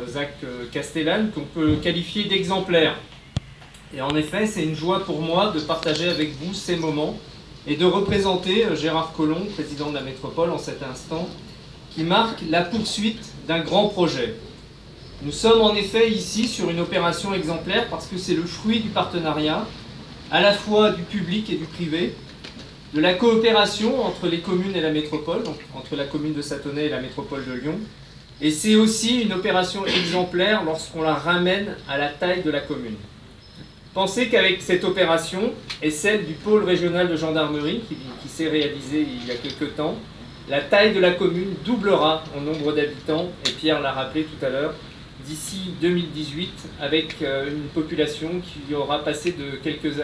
ZAC Castellane, qu'on peut qualifier d'exemplaire. Et en effet, c'est une joie pour moi de partager avec vous ces moments et de représenter Gérard Collomb, président de la métropole en cet instant, qui marque la poursuite d'un grand projet. Nous sommes en effet ici sur une opération exemplaire parce que c'est le fruit du partenariat, à la fois du public et du privé, de la coopération entre les communes et la métropole, donc entre la commune de Sathonay et la métropole de Lyon. Et c'est aussi une opération exemplaire lorsqu'on la ramène à la taille de la commune. Pensez qu'avec cette opération et celle du pôle régional de gendarmerie qui s'est réalisée il y a quelques temps, la taille de la commune doublera en nombre d'habitants, et Pierre l'a rappelé tout à l'heure, d'ici 2018, avec une population qui aura passé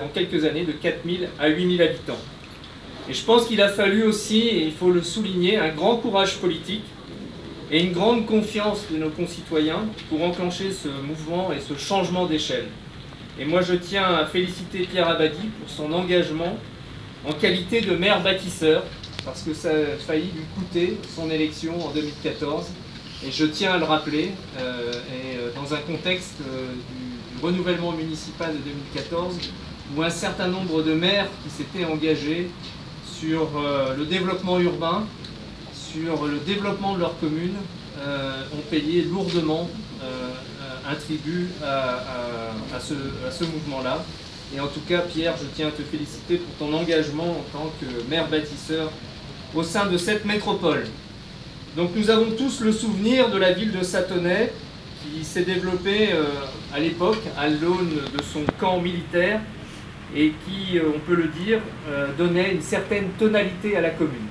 en quelques années de 4 000 à 8 000 habitants. Et je pense qu'il a fallu aussi, et il faut le souligner, un grand courage politique et une grande confiance de nos concitoyens pour enclencher ce mouvement et ce changement d'échelle. Et moi je tiens à féliciter Pierre Abadie pour son engagement en qualité de maire bâtisseur, parce que ça a failli lui coûter son élection en 2014. Et je tiens à le rappeler, dans un contexte du renouvellement municipal de 2014, où un certain nombre de maires qui s'étaient engagés sur le développement urbain, sur le développement de leur commune, ont payé lourdement un tribut à ce mouvement-là. Et en tout cas, Pierre, je tiens à te féliciter pour ton engagement en tant que maire bâtisseur au sein de cette métropole. Donc nous avons tous le souvenir de la ville de Sathonay qui s'est développée à l'époque à l'aune de son camp militaire et qui, on peut le dire, donnait une certaine tonalité à la commune.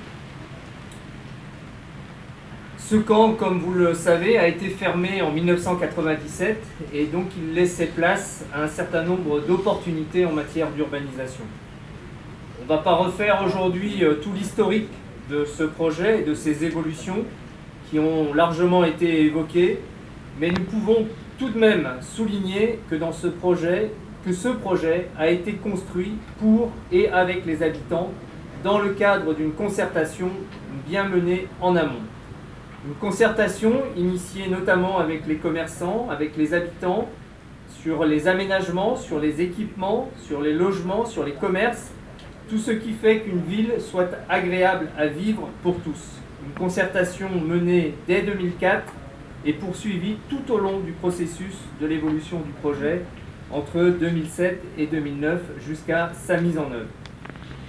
Ce camp, comme vous le savez, a été fermé en 1997 et donc il laissait place à un certain nombre d'opportunités en matière d'urbanisation. On ne va pas refaire aujourd'hui tout l'historique de ce projet et de ses évolutions qui ont largement été évoquées, mais nous pouvons tout de même souligner que ce projet a été construit pour et avec les habitants dans le cadre d'une concertation bien menée en amont. Une concertation initiée notamment avec les commerçants, avec les habitants, sur les aménagements, sur les équipements, sur les logements, sur les commerces, tout ce qui fait qu'une ville soit agréable à vivre pour tous. Une concertation menée dès 2004 et poursuivie tout au long du processus de l'évolution du projet entre 2007 et 2009 jusqu'à sa mise en œuvre.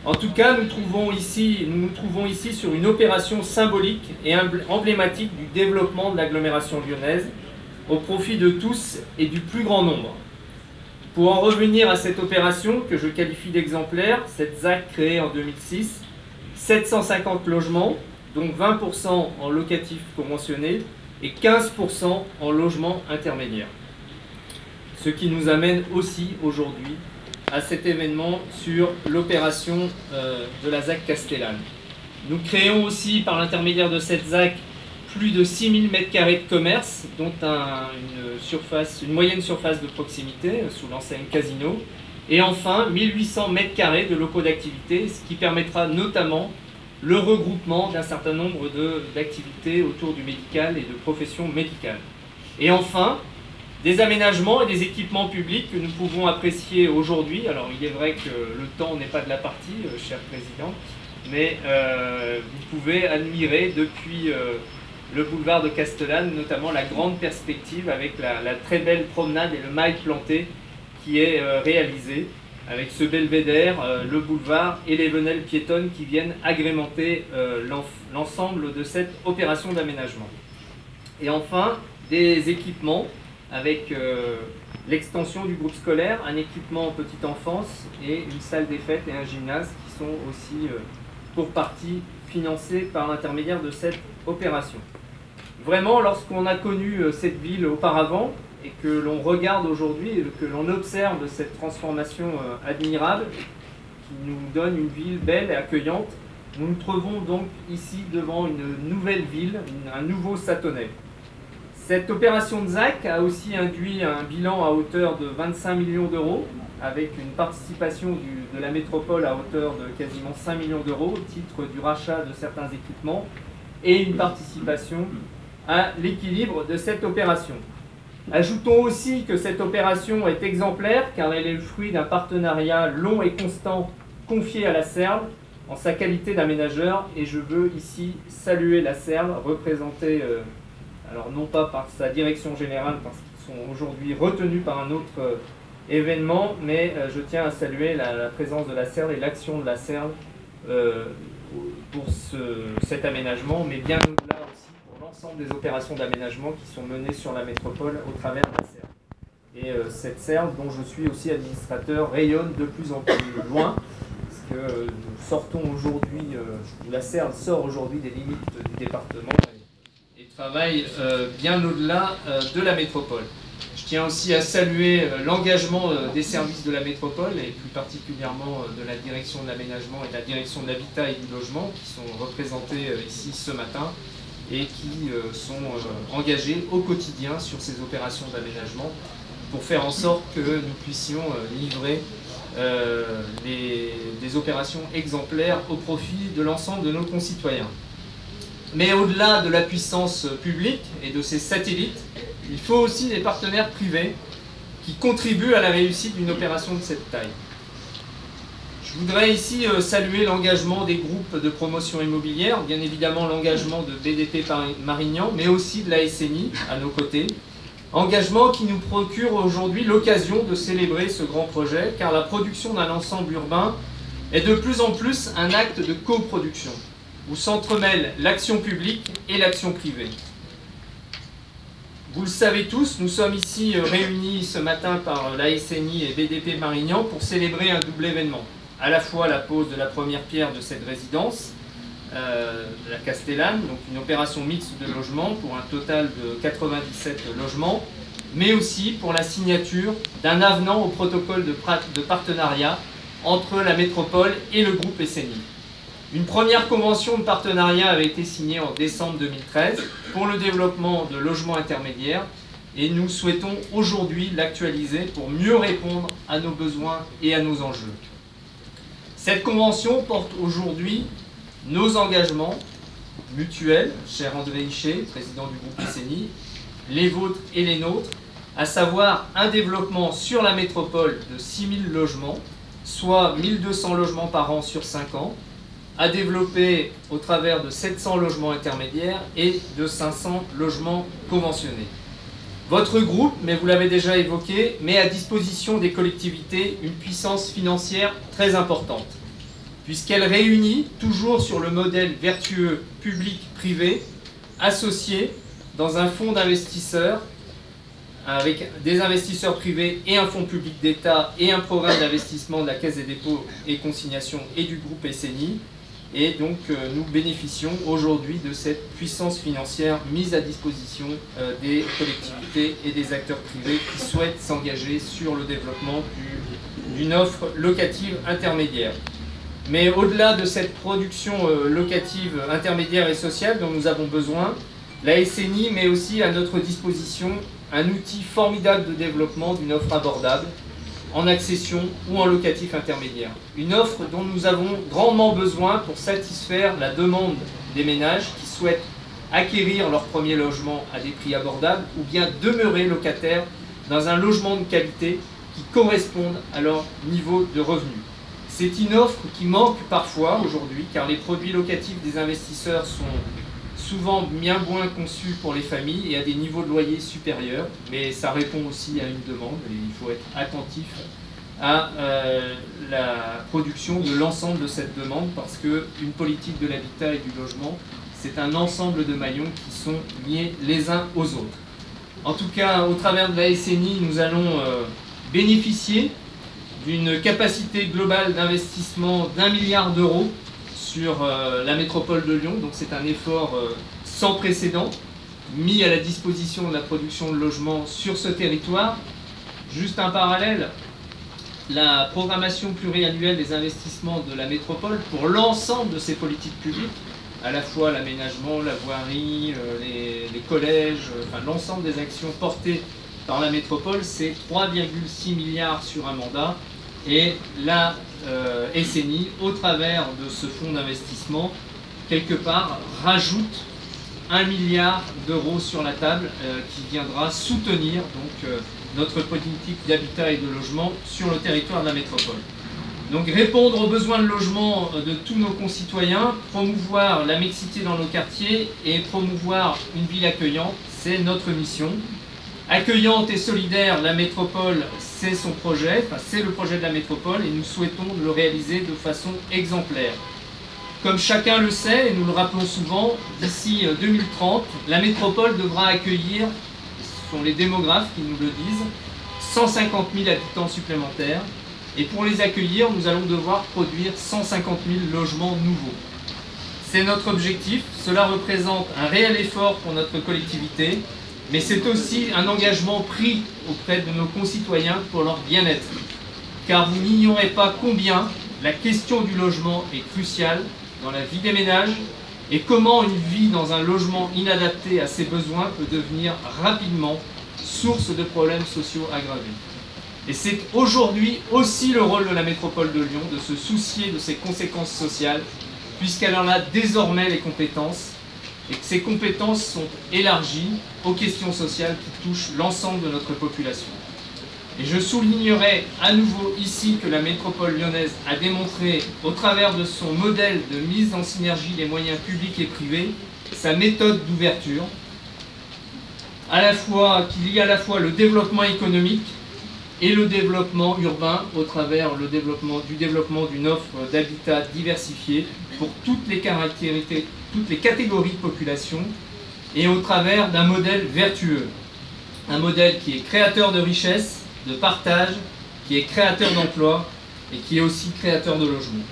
En tout cas, nous nous trouvons ici sur une opération symbolique et emblématique du développement de l'agglomération lyonnaise au profit de tous et du plus grand nombre. Pour en revenir à cette opération que je qualifie d'exemplaire, cette ZAC créée en 2006, 750 logements, donc 20% en locatif conventionné et 15% en logement intermédiaire. Ce qui nous amène aussi aujourd'hui à cet événement sur l'opération de la ZAC Castellane. Nous créons aussi par l'intermédiaire de cette ZAC plus de 6000 m² de commerce, dont une moyenne surface de proximité sous l'enseigne Casino, et enfin 1800 m² de locaux d'activité, ce qui permettra notamment le regroupement d'un certain nombre d'activités autour du médical et de professions médicales. Et enfin, des aménagements et des équipements publics que nous pouvons apprécier aujourd'hui. Alors il est vrai que le temps n'est pas de la partie, cher Président, mais vous pouvez admirer depuis le boulevard de Castellane, notamment la grande perspective avec la très belle promenade et le mail planté qui est réalisé, avec ce belvédère, le boulevard et les venelles piétonnes qui viennent agrémenter l'ensemble de cette opération d'aménagement. Et enfin, des équipements avec l'extension du groupe scolaire, un équipement petite enfance et une salle des fêtes et un gymnase qui sont aussi pour partie financés par l'intermédiaire de cette opération. Vraiment, lorsqu'on a connu cette ville auparavant et que l'on regarde aujourd'hui et que l'on observe cette transformation admirable qui nous donne une ville belle et accueillante, nous nous trouvons donc ici devant une nouvelle ville, un nouveau Sathonay. Cette opération de ZAC a aussi induit un bilan à hauteur de 25 millions d'euros, avec une participation de la métropole à hauteur de quasiment 5 millions d'euros au titre du rachat de certains équipements, et une participation à l'équilibre de cette opération. Ajoutons aussi que cette opération est exemplaire car elle est le fruit d'un partenariat long et constant confié à la CERL en sa qualité d'aménageur, et je veux ici saluer la CERL, représentée, alors non pas par sa direction générale parce qu'ils sont aujourd'hui retenus par un autre événement, mais je tiens à saluer la présence de la CERL et l'action de la CERL pour cet aménagement, mais bien au-delà aussi pour l'ensemble des opérations d'aménagement qui sont menées sur la métropole au travers de la CERL. Et cette CERL, dont je suis aussi administrateur, rayonne de plus en plus loin, parce que nous sortons aujourd'hui, la CERL sort aujourd'hui des limites du département et travaille bien au-delà de la métropole. Je tiens aussi à saluer l'engagement des services de la métropole et plus particulièrement de la direction de l'aménagement et de la direction de l'habitat et du logement qui sont représentés ici ce matin et qui sont engagés au quotidien sur ces opérations d'aménagement pour faire en sorte que nous puissions livrer des opérations exemplaires au profit de l'ensemble de nos concitoyens. Mais au-delà de la puissance publique et de ses satellites, il faut aussi des partenaires privés qui contribuent à la réussite d'une opération de cette taille. Je voudrais ici saluer l'engagement des groupes de promotion immobilière, bien évidemment l'engagement de BDP Marignan, mais aussi de la SNI à nos côtés. Engagement qui nous procure aujourd'hui l'occasion de célébrer ce grand projet, car la production d'un ensemble urbain est de plus en plus un acte de coproduction, où s'entremêlent l'action publique et l'action privée. Vous le savez tous, nous sommes ici réunis ce matin par la SNI et BDP Marignan pour célébrer un double événement. À la fois la pose de la première pierre de cette résidence, la Castellane, donc une opération mixte de logement pour un total de 97 logements, mais aussi pour la signature d'un avenant au protocole de partenariat entre la métropole et le groupe SNI. Une première convention de partenariat avait été signée en décembre 2013 pour le développement de logements intermédiaires et nous souhaitons aujourd'hui l'actualiser pour mieux répondre à nos besoins et à nos enjeux. Cette convention porte aujourd'hui nos engagements mutuels, cher André Hichet, président du groupe SNI, les vôtres et les nôtres, à savoir un développement sur la métropole de 6000 logements, soit 1200 logements par an sur 5 ans, à développer au travers de 700 logements intermédiaires et de 500 logements conventionnés. Votre groupe, mais vous l'avez déjà évoqué, met à disposition des collectivités une puissance financière très importante, puisqu'elle réunit, toujours sur le modèle vertueux public-privé, associé dans un fonds d'investisseurs, avec des investisseurs privés et un fonds public d'État et un programme d'investissement de la Caisse des dépôts et consignations et du groupe SNI. Et donc nous bénéficions aujourd'hui de cette puissance financière mise à disposition des collectivités et des acteurs privés qui souhaitent s'engager sur le développement d'une offre locative intermédiaire. Mais au-delà de cette production locative intermédiaire et sociale dont nous avons besoin, la SNI met aussi à notre disposition un outil formidable de développement d'une offre abordable, en accession ou en locatif intermédiaire. Une offre dont nous avons grandement besoin pour satisfaire la demande des ménages qui souhaitent acquérir leur premier logement à des prix abordables ou bien demeurer locataires dans un logement de qualité qui corresponde à leur niveau de revenu. C'est une offre qui manque parfois aujourd'hui car les produits locatifs des investisseurs sont souvent bien moins conçus pour les familles et à des niveaux de loyer supérieurs, mais ça répond aussi à une demande et il faut être attentif à la production de l'ensemble de cette demande parce qu'une politique de l'habitat et du logement, c'est un ensemble de maillons qui sont liés les uns aux autres. En tout cas, au travers de la SNI, nous allons bénéficier d'une capacité globale d'investissement d'1 milliard d'euros sur la métropole de Lyon, donc c'est un effort sans précédent mis à la disposition de la production de logements sur ce territoire. Juste un parallèle, la programmation pluriannuelle des investissements de la métropole pour l'ensemble de ces politiques publiques, à la fois l'aménagement, la voirie, les collèges, enfin l'ensemble des actions portées par la métropole, c'est 3,6 milliards sur un mandat. Et la SNI, au travers de ce fonds d'investissement, quelque part, rajoute 1 milliard d'euros sur la table qui viendra soutenir donc, notre politique d'habitat et de logement sur le territoire de la métropole. Donc répondre aux besoins de logement de tous nos concitoyens, promouvoir la mixité dans nos quartiers et promouvoir une ville accueillante, c'est notre mission. Accueillante et solidaire, la métropole, c'est son projet, enfin, c'est le projet de la métropole et nous souhaitons le réaliser de façon exemplaire. Comme chacun le sait, et nous le rappelons souvent, d'ici 2030, la métropole devra accueillir, ce sont les démographes qui nous le disent, 150 000 habitants supplémentaires. Et pour les accueillir, nous allons devoir produire 150 000 logements nouveaux. C'est notre objectif, cela représente un réel effort pour notre collectivité, mais c'est aussi un engagement pris auprès de nos concitoyens pour leur bien-être. Car vous n'ignorez pas combien la question du logement est cruciale dans la vie des ménages et comment une vie dans un logement inadapté à ses besoins peut devenir rapidement source de problèmes sociaux aggravés. Et c'est aujourd'hui aussi le rôle de la métropole de Lyon de se soucier de ses conséquences sociales, puisqu'elle en a désormais les compétences, et que ces compétences sont élargies aux questions sociales qui touchent l'ensemble de notre population. Et je soulignerai à nouveau ici que la métropole lyonnaise a démontré, au travers de son modèle de mise en synergie des moyens publics et privés, sa méthode d'ouverture, qu'il y a à la fois le développement économique et le développement urbain au travers du développement d'une offre d'habitat diversifiée pour toutes les catégories de population et au travers d'un modèle vertueux. Un modèle qui est créateur de richesse, de partage, qui est créateur d'emplois et qui est aussi créateur de logements.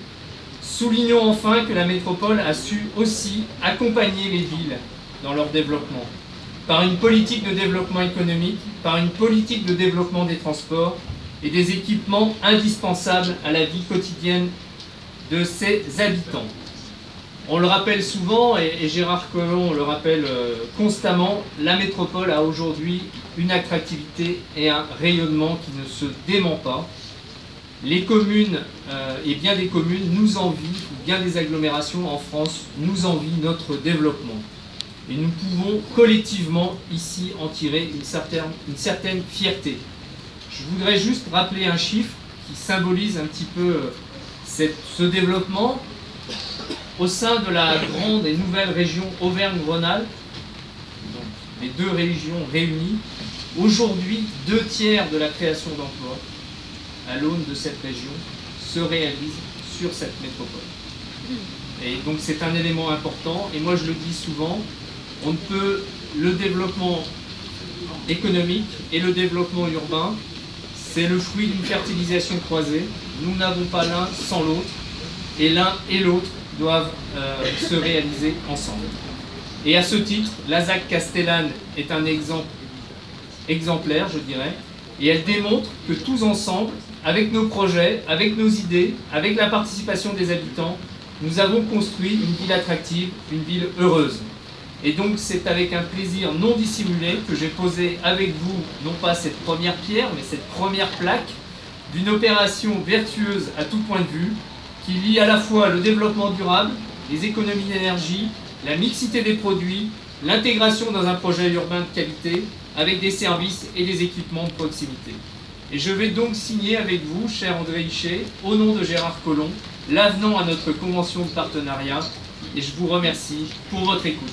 Soulignons enfin que la métropole a su aussi accompagner les villes dans leur développement, par une politique de développement économique, par une politique de développement des transports et des équipements indispensables à la vie quotidienne de ses habitants. On le rappelle souvent, et Gérard Collomb le rappelle constamment, la métropole a aujourd'hui une attractivité et un rayonnement qui ne se dément pas. Les communes, et bien des communes, nous envient, bien des agglomérations en France, nous envient notre développement. Et nous pouvons collectivement ici en tirer une certaine fierté. Je voudrais juste rappeler un chiffre qui symbolise un petit peu ce développement. Au sein de la grande et nouvelle région Auvergne-Rhône-Alpes, les deux régions réunies, aujourd'hui 2/3 de la création d'emplois à l'aune de cette région se réalisent sur cette métropole. Et donc c'est un élément important, et moi je le dis souvent, on ne peut, le développement économique et le développement urbain, c'est le fruit d'une fertilisation croisée. Nous n'avons pas l'un sans l'autre, et l'un et l'autre doivent se réaliser ensemble. Et à ce titre, la ZAC Castellane est un exemple exemplaire, je dirais, et elle démontre que tous ensemble, avec nos projets, avec nos idées, avec la participation des habitants, nous avons construit une ville attractive, une ville heureuse. Et donc c'est avec un plaisir non dissimulé que j'ai posé avec vous, non pas cette première pierre, mais cette première plaque d'une opération vertueuse à tout point de vue, qui lie à la fois le développement durable, les économies d'énergie, la mixité des produits, l'intégration dans un projet urbain de qualité, avec des services et des équipements de proximité. Et je vais donc signer avec vous, cher André Hichet, au nom de Gérard Collomb, l'avenant à notre convention de partenariat, et je vous remercie pour votre écoute.